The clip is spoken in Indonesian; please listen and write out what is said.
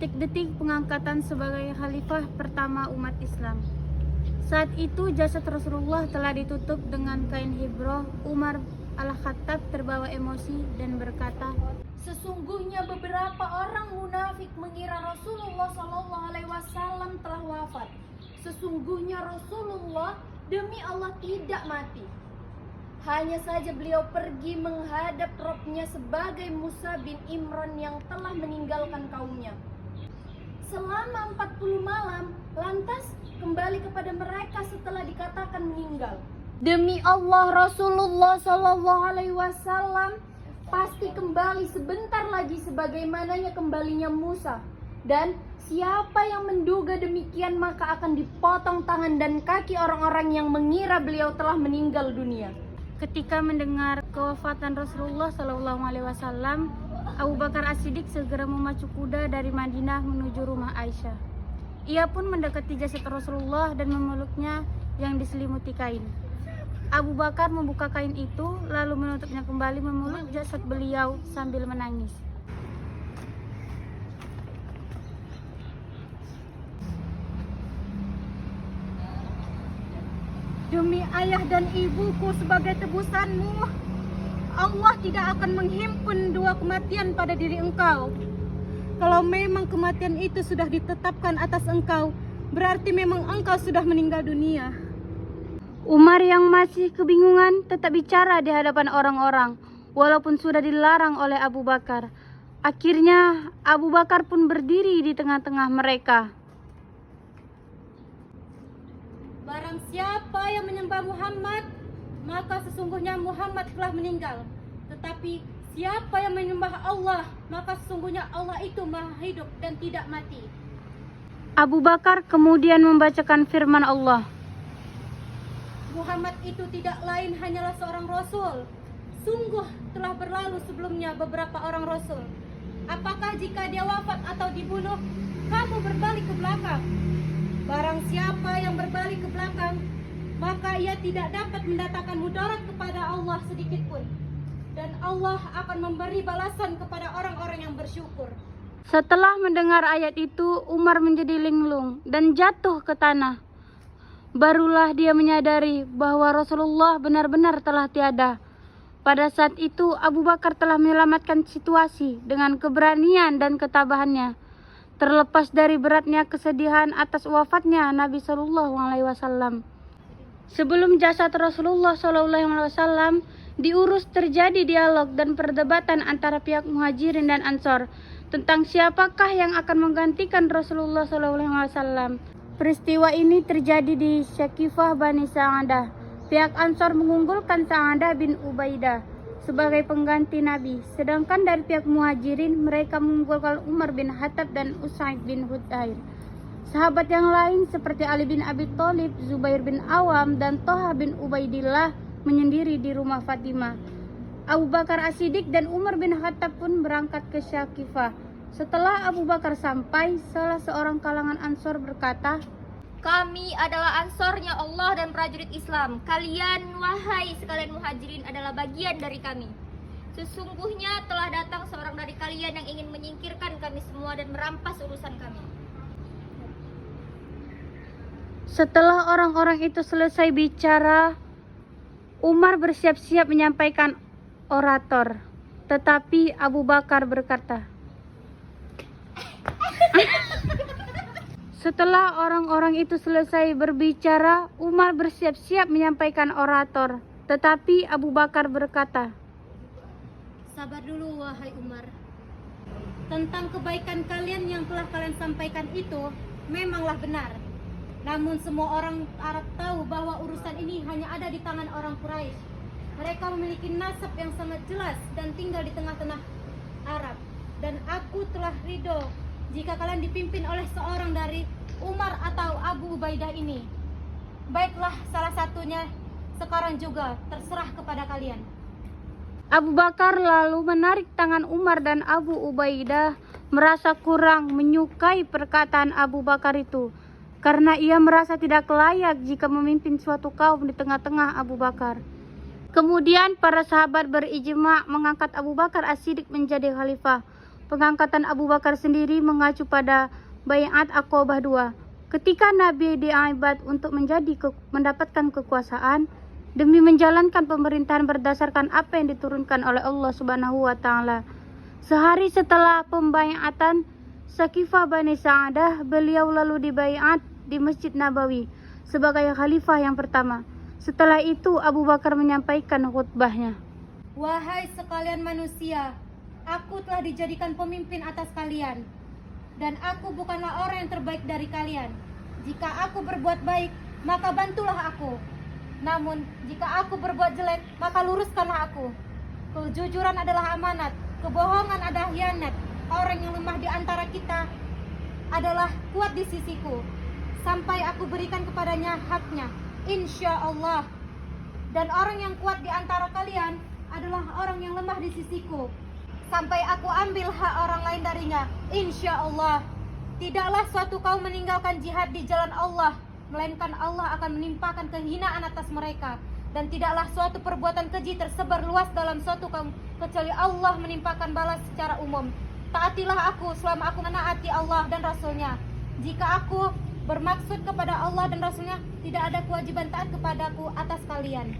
detik-detik pengangkatan sebagai khalifah pertama umat Islam. Saat itu jasad Rasulullah telah ditutup dengan kain hibroh. Umar Al-Khattab terbawa emosi dan berkata, "Sesungguhnya beberapa orang munafik mengira Rasulullah SAW telah wafat. Sesungguhnya Rasulullah demi Allah tidak mati. Hanya saja beliau pergi menghadap Robnya sebagai Musa bin Imran yang telah meninggalkan kaumnya. Selama 40 malam, lantas kembali kepada mereka setelah dikatakan meninggal. Demi Allah, Rasulullah SAW pasti kembali sebentar lagi sebagaimananya kembalinya Musa. Dan siapa yang menduga demikian maka akan dipotong tangan dan kaki orang-orang yang mengira beliau telah meninggal dunia." ketika mendengar kewafatan Rasulullah SAW, Abu Bakar As-Siddiq segera memacu kuda dari Madinah menuju rumah Aisyah. Ia pun mendekati jasad Rasulullah dan memeluknya yang diselimuti kain. Abu Bakar membuka kain itu lalu menutupnya kembali, memeluk jasad beliau sambil menangis. "Demi ayah dan ibuku sebagai tebusanmu, Allah tidak akan menghimpun dua kematian pada diri engkau. Kalau memang kematian itu sudah ditetapkan atas engkau, berarti memang engkau sudah meninggal dunia." Umar yang masih kebingungan tetap bicara di hadapan orang-orang, walaupun sudah dilarang oleh Abu Bakar. Akhirnya Abu Bakar pun berdiri di tengah-tengah mereka. "Barang siapa yang menyembah Muhammad, maka sesungguhnya Muhammad telah meninggal. Tetapi siapa yang menyembah Allah, maka sesungguhnya Allah itu maha hidup dan tidak mati." Abu Bakar kemudian membacakan firman Allah, "Muhammad itu tidak lain hanyalah seorang rasul. Sungguh telah berlalu sebelumnya beberapa orang rasul. Apakah jika dia wafat atau dibunuh, kamu berbalik ke belakang? Barang siapa yang berbalik ke belakang, maka ia tidak dapat mendatangkan mudarat kepada Allah sedikit pun. Dan Allah akan memberi balasan kepada orang-orang yang bersyukur." Setelah mendengar ayat itu, Umar menjadi linglung dan jatuh ke tanah. Barulah dia menyadari bahwa Rasulullah benar-benar telah tiada. Pada saat itu Abu Bakar telah menyelamatkan situasi dengan keberanian dan ketabahannya. Terlepas dari beratnya kesedihan atas wafatnya Nabi SAW. Sebelum jasad Rasulullah SAW diurus, terjadi dialog dan perdebatan antara pihak Muhajirin dan Ansor tentang siapakah yang akan menggantikan Rasulullah SAW. Peristiwa ini terjadi di Syakifah Bani Sa'adah. Pihak Ansor mengunggulkan Sa'adah bin Ubaidah sebagai pengganti Nabi, sedangkan dari pihak Muhajirin mereka mengunggulkan Umar bin Khattab dan Usaid bin Hudayr. Sahabat yang lain seperti Ali bin Abi Thalib, Zubair bin Awam, dan Thalhah bin Ubaidillah menyendiri di rumah Fatimah. Abu Bakar As-Siddiq dan Umar bin Khattab pun berangkat ke Syakifah. Setelah Abu Bakar sampai, salah seorang kalangan Ansor berkata, "Kami adalah Ansornya Allah dan prajurit Islam. Kalian, wahai sekalian Muhajirin, adalah bagian dari kami. Sesungguhnya telah datang seorang dari kalian yang ingin menyingkirkan kami semua dan merampas urusan kami." Setelah orang-orang itu selesai bicara, Umar bersiap-siap menyampaikan orator. Tetapi Abu Bakar berkata, Setelah orang-orang itu selesai berbicara, Umar bersiap-siap menyampaikan orator. Tetapi Abu Bakar berkata, "Sabar dulu wahai Umar. Tentang kebaikan kalian yang telah kalian sampaikan itu memanglah benar. Namun semua orang Arab tahu bahwa urusan ini hanya ada di tangan orang Quraisy. Mereka memiliki nasab yang sangat jelas dan tinggal di tengah-tengah Arab. Dan aku telah ridho jika kalian dipimpin oleh seorang dari Umar atau Abu Ubaidah ini. Baiklah, salah satunya sekarang juga, terserah kepada kalian." Abu Bakar lalu menarik tangan Umar dan Abu Ubaidah, merasa kurang menyukai perkataan Abu Bakar itu, karena ia merasa tidak layak jika memimpin suatu kaum di tengah-tengah Abu Bakar. Kemudian para sahabat berijma mengangkat Abu Bakar As-Siddiq menjadi khalifah. Pengangkatan Abu Bakar sendiri mengacu pada Baiat Aqabah II. Ketika Nabi diangkat untuk mendapatkan kekuasaan demi menjalankan pemerintahan berdasarkan apa yang diturunkan oleh Allah Subhanahu wa taala. Sehari setelah pembaiatan Sakifah Bani Sa'adah, beliau lalu dibaiat di Masjid Nabawi sebagai khalifah yang pertama. Setelah itu Abu Bakar menyampaikan khutbahnya. Wahai sekalian manusia, aku telah dijadikan pemimpin atas kalian, dan aku bukanlah orang yang terbaik dari kalian. Jika aku berbuat baik, maka bantulah aku. Namun, jika aku berbuat jelek, maka luruskanlah aku. Kejujuran adalah amanat, kebohongan adalah khianat. Orang yang lemah di antara kita adalah kuat di sisiku, sampai aku berikan kepadanya haknya, insya Allah. Dan orang yang kuat di antara kalian adalah orang yang lemah di sisiku, sampai aku ambil hak orang lain darinya, insya Allah. Tidaklah suatu kaum meninggalkan jihad di jalan Allah, melainkan Allah akan menimpakan kehinaan atas mereka. Dan tidaklah suatu perbuatan keji tersebar luas dalam suatu kaum, kecuali Allah menimpakan balas secara umum. Taatilah aku selama aku menaati Allah dan Rasulnya. Jika aku bermaksud kepada Allah dan Rasulnya, tidak ada kewajiban taat kepadaku atas kalian.